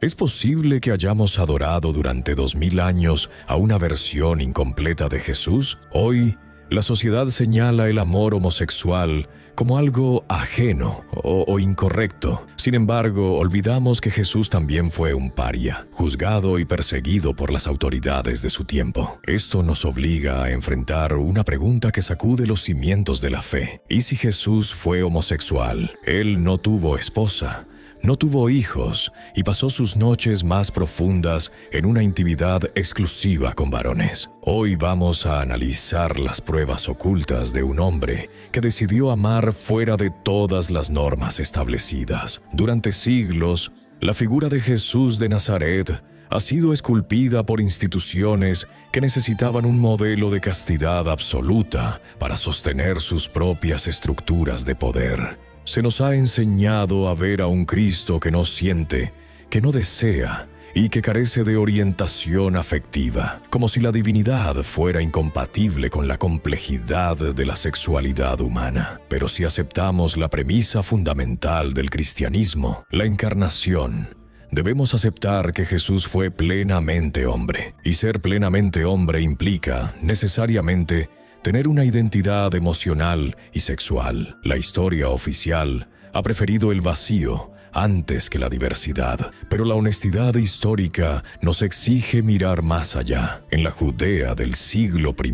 ¿Es posible que hayamos adorado durante 2000 años a una versión incompleta de Jesús? Hoy, la sociedad señala el amor homosexual como algo ajeno o incorrecto. Sin embargo, olvidamos que Jesús también fue un paria, juzgado y perseguido por las autoridades de su tiempo. Esto nos obliga a enfrentar una pregunta que sacude los cimientos de la fe. ¿Y si Jesús fue homosexual? Él no tuvo esposa, no tuvo hijos y pasó sus noches más profundas en una intimidad exclusiva con varones. Hoy vamos a analizar las pruebas ocultas de un hombre que decidió amar fuera de todas las normas establecidas. Durante siglos, la figura de Jesús de Nazaret ha sido esculpida por instituciones que necesitaban un modelo de castidad absoluta para sostener sus propias estructuras de poder. Se nos ha enseñado a ver a un Cristo que no siente, que no desea y que carece de orientación afectiva, como si la divinidad fuera incompatible con la complejidad de la sexualidad humana. Pero si aceptamos la premisa fundamental del cristianismo, la encarnación, debemos aceptar que Jesús fue plenamente hombre, y ser plenamente hombre implica, necesariamente, tener una identidad emocional y sexual. La historia oficial ha preferido el vacío antes que la diversidad, pero la honestidad histórica nos exige mirar más allá. En la Judea del siglo I,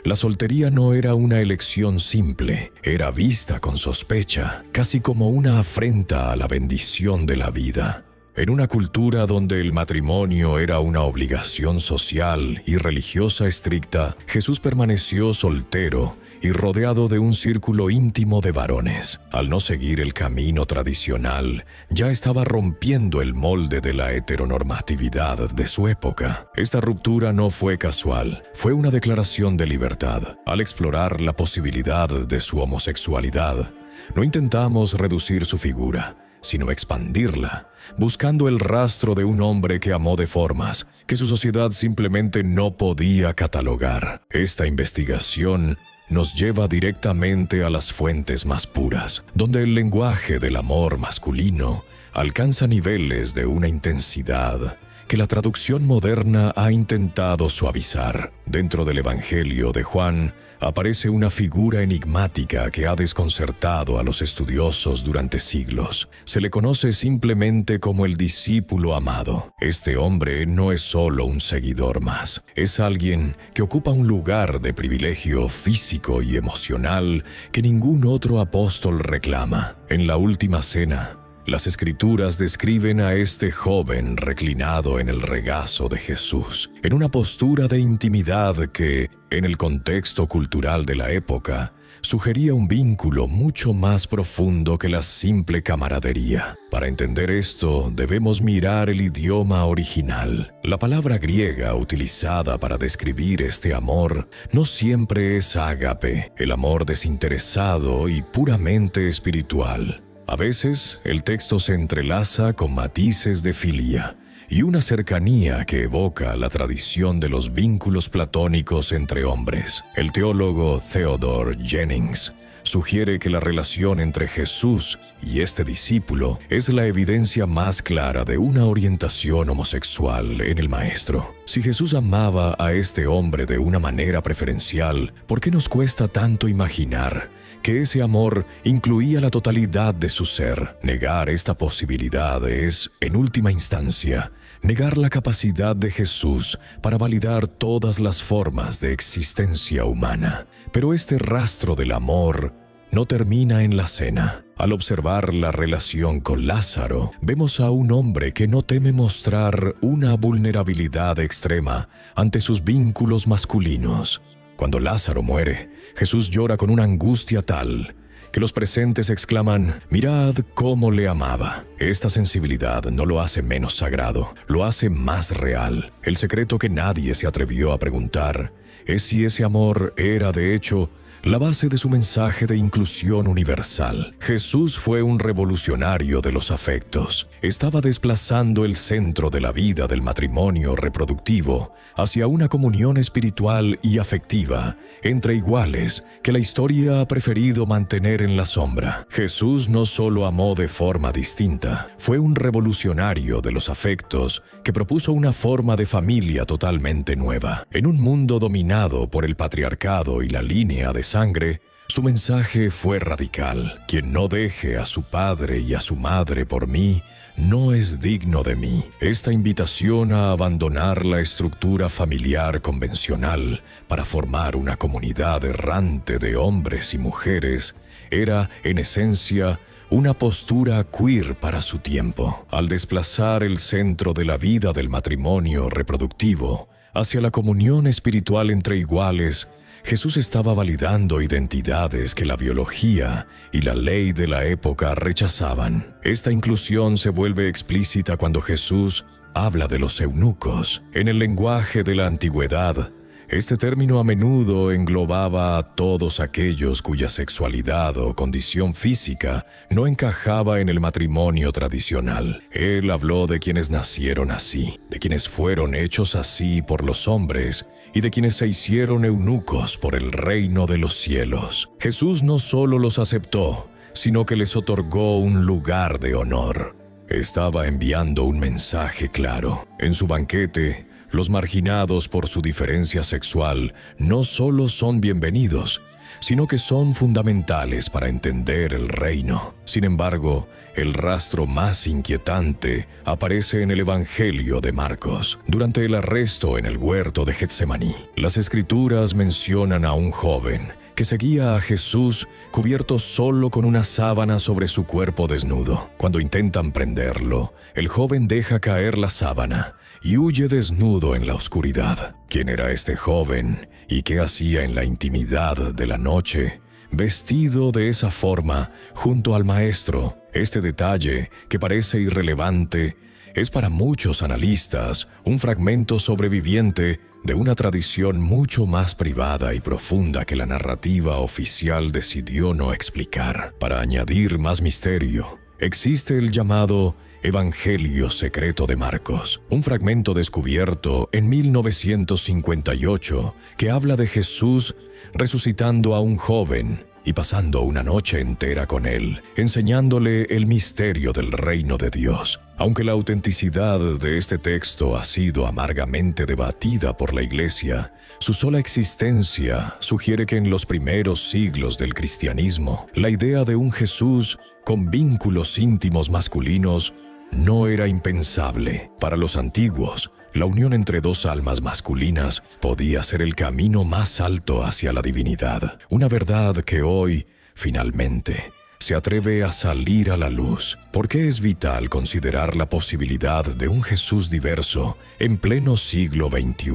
la soltería no era una elección simple, era vista con sospecha, casi como una afrenta a la bendición de la vida. En una cultura donde el matrimonio era una obligación social y religiosa estricta, Jesús permaneció soltero y rodeado de un círculo íntimo de varones. Al no seguir el camino tradicional, ya estaba rompiendo el molde de la heteronormatividad de su época. Esta ruptura no fue casual, fue una declaración de libertad. Al explorar la posibilidad de su homosexualidad, no intentamos reducir su figura, sino expandirla, buscando el rastro de un hombre que amó de formas que su sociedad simplemente no podía catalogar. Esta investigación nos lleva directamente a las fuentes más puras, donde el lenguaje del amor masculino alcanza niveles de una intensidad que la traducción moderna ha intentado suavizar. Dentro del Evangelio de Juan aparece una figura enigmática que ha desconcertado a los estudiosos durante siglos. Se le conoce simplemente como el discípulo amado. Este hombre no es solo un seguidor más, es alguien que ocupa un lugar de privilegio físico y emocional que ningún otro apóstol reclama. En la última cena, las Escrituras describen a este joven reclinado en el regazo de Jesús, en una postura de intimidad que, en el contexto cultural de la época, sugería un vínculo mucho más profundo que la simple camaradería. Para entender esto, debemos mirar el idioma original. La palabra griega utilizada para describir este amor no siempre es ágape, el amor desinteresado y puramente espiritual. A veces, el texto se entrelaza con matices de filia y una cercanía que evoca la tradición de los vínculos platónicos entre hombres. El teólogo Theodore Jennings sugiere que la relación entre Jesús y este discípulo es la evidencia más clara de una orientación homosexual en el Maestro. Si Jesús amaba a este hombre de una manera preferencial, ¿por qué nos cuesta tanto imaginar que ese amor incluía la totalidad de su ser? Negar esta posibilidad es, en última instancia, negar la capacidad de Jesús para validar todas las formas de existencia humana. Pero este rastro del amor no termina en la cena. Al observar la relación con Lázaro, vemos a un hombre que no teme mostrar una vulnerabilidad extrema ante sus vínculos masculinos. Cuando Lázaro muere, Jesús llora con una angustia tal que los presentes exclaman: «Mirad cómo le amaba». Esta sensibilidad no lo hace menos sagrado, lo hace más real. El secreto que nadie se atrevió a preguntar es si ese amor era, de hecho, la base de su mensaje de inclusión universal. Jesús fue un revolucionario de los afectos. Estaba desplazando el centro de la vida del matrimonio reproductivo hacia una comunión espiritual y afectiva entre iguales que la historia ha preferido mantener en la sombra. Jesús no solo amó de forma distinta, fue un revolucionario de los afectos que propuso una forma de familia totalmente nueva. En un mundo dominado por el patriarcado y la línea de sangre, su mensaje fue radical. Quien no deje a su padre y a su madre por mí, no es digno de mí. Esta invitación a abandonar la estructura familiar convencional para formar una comunidad errante de hombres y mujeres era, en esencia, una postura queer para su tiempo. Al desplazar el centro de la vida del matrimonio reproductivo hacia la comunión espiritual entre iguales, Jesús estaba validando identidades que la biología y la ley de la época rechazaban. Esta inclusión se vuelve explícita cuando Jesús habla de los eunucos. En el lenguaje de la antigüedad, este término a menudo englobaba a todos aquellos cuya sexualidad o condición física no encajaba en el matrimonio tradicional. Él habló de quienes nacieron así, de quienes fueron hechos así por los hombres y de quienes se hicieron eunucos por el reino de los cielos. Jesús no solo los aceptó, sino que les otorgó un lugar de honor. Estaba enviando un mensaje claro. En su banquete, los marginados por su diferencia sexual no solo son bienvenidos, sino que son fundamentales para entender el reino. Sin embargo, el rastro más inquietante aparece en el Evangelio de Marcos. Durante el arresto en el huerto de Getsemaní, las Escrituras mencionan a un joven que seguía a Jesús cubierto solo con una sábana sobre su cuerpo desnudo. Cuando intentan prenderlo, el joven deja caer la sábana y huye desnudo en la oscuridad. ¿Quién era este joven y qué hacía en la intimidad de la noche, vestido de esa forma junto al Maestro? Este detalle, que parece irrelevante, es para muchos analistas un fragmento sobreviviente de una tradición mucho más privada y profunda que la narrativa oficial decidió no explicar. Para añadir más misterio, existe el llamado Evangelio secreto de Marcos, un fragmento descubierto en 1958 que habla de Jesús resucitando a un joven y pasando una noche entera con él, enseñándole el misterio del reino de Dios. Aunque la autenticidad de este texto ha sido amargamente debatida por la Iglesia, su sola existencia sugiere que en los primeros siglos del cristianismo, la idea de un Jesús con vínculos íntimos masculinos no era impensable. Para los antiguos, la unión entre dos almas masculinas podía ser el camino más alto hacia la divinidad, una verdad que hoy, finalmente, se atreve a salir a la luz. ¿Por qué es vital considerar la posibilidad de un Jesús diverso en pleno siglo XXI?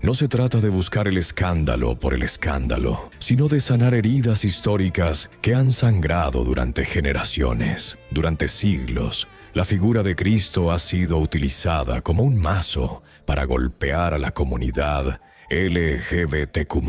No se trata de buscar el escándalo por el escándalo, sino de sanar heridas históricas que han sangrado durante generaciones. Durante siglos, la figura de Cristo ha sido utilizada como un mazo para golpear a la comunidad LGBTQ+,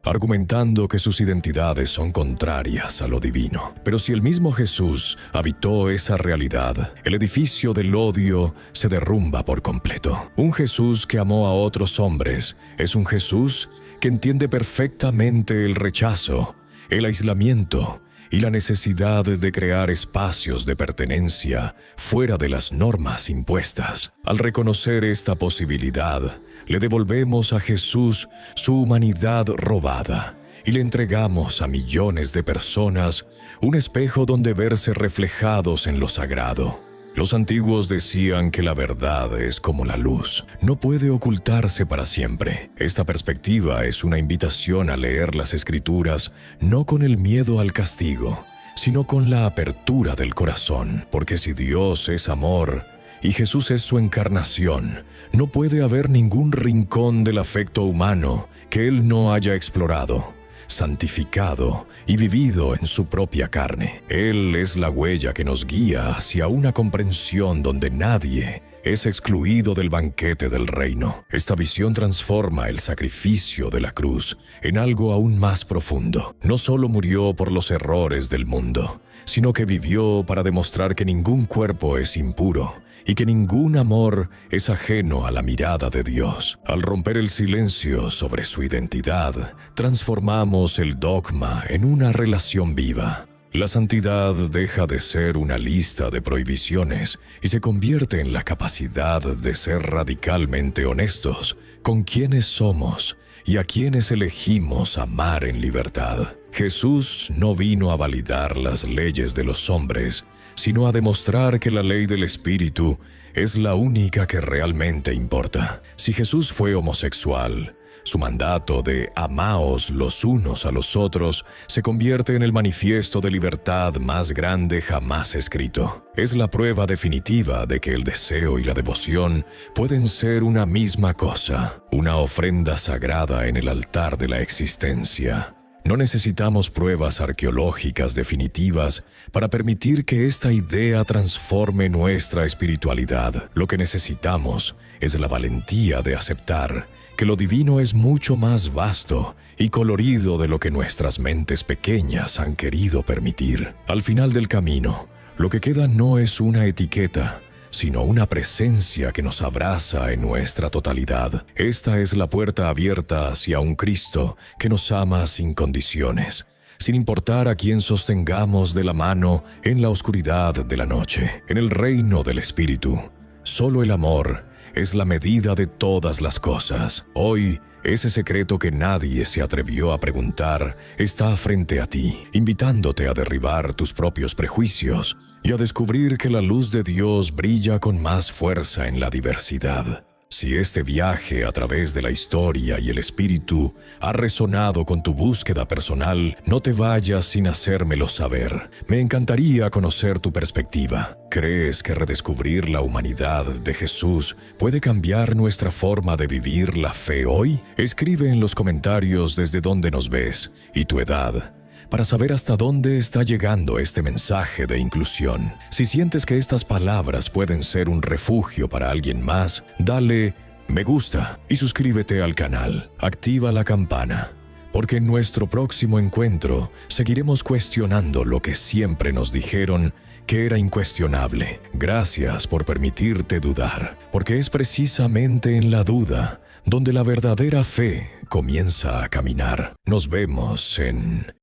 argumentando que sus identidades son contrarias a lo divino. Pero si el mismo Jesús habitó esa realidad, el edificio del odio se derrumba por completo. Un Jesús que amó a otros hombres es un Jesús que entiende perfectamente el rechazo, el aislamiento y la necesidad de crear espacios de pertenencia fuera de las normas impuestas. Al reconocer esta posibilidad, le devolvemos a Jesús su humanidad robada y le entregamos a millones de personas un espejo donde verse reflejados en lo sagrado. Los antiguos decían que la verdad es como la luz, no puede ocultarse para siempre. Esta perspectiva es una invitación a leer las Escrituras no con el miedo al castigo, sino con la apertura del corazón, porque si Dios es amor y Jesús es su encarnación, no puede haber ningún rincón del afecto humano que Él no haya explorado, santificado y vivido en su propia carne. Él es la huella que nos guía hacia una comprensión donde nadie es excluido del banquete del reino. Esta visión transforma el sacrificio de la cruz en algo aún más profundo. No solo murió por los errores del mundo, sino que vivió para demostrar que ningún cuerpo es impuro y que ningún amor es ajeno a la mirada de Dios. Al romper el silencio sobre su identidad, transformamos el dogma en una relación viva. La santidad deja de ser una lista de prohibiciones y se convierte en la capacidad de ser radicalmente honestos con quienes somos y a quienes elegimos amar en libertad. Jesús no vino a validar las leyes de los hombres, sino a demostrar que la ley del Espíritu es la única que realmente importa. Si Jesús fue homosexual, su mandato de amaos los unos a los otros se convierte en el manifiesto de libertad más grande jamás escrito. Es la prueba definitiva de que el deseo y la devoción pueden ser una misma cosa, una ofrenda sagrada en el altar de la existencia. No necesitamos pruebas arqueológicas definitivas para permitir que esta idea transforme nuestra espiritualidad. Lo que necesitamos es la valentía de aceptar que lo divino es mucho más vasto y colorido de lo que nuestras mentes pequeñas han querido permitir. Al final del camino, lo que queda no es una etiqueta, sino una presencia que nos abraza en nuestra totalidad. Esta es la puerta abierta hacia un Cristo que nos ama sin condiciones, sin importar a quién sostengamos de la mano en la oscuridad de la noche. En el reino del Espíritu, solo el amor es la medida de todas las cosas. Hoy, ese secreto que nadie se atrevió a preguntar está frente a ti, invitándote a derribar tus propios prejuicios y a descubrir que la luz de Dios brilla con más fuerza en la diversidad. Si este viaje a través de la historia y el espíritu ha resonado con tu búsqueda personal, no te vayas sin hacérmelo saber. Me encantaría conocer tu perspectiva. ¿Crees que redescubrir la humanidad de Jesús puede cambiar nuestra forma de vivir la fe hoy? Escribe en los comentarios desde dónde nos ves y tu edad, para saber hasta dónde está llegando este mensaje de inclusión. Si sientes que estas palabras pueden ser un refugio para alguien más, dale me gusta y suscríbete al canal. Activa la campana, porque en nuestro próximo encuentro seguiremos cuestionando lo que siempre nos dijeron que era incuestionable. Gracias por permitirte dudar, porque es precisamente en la duda donde la verdadera fe comienza a caminar. Nos vemos en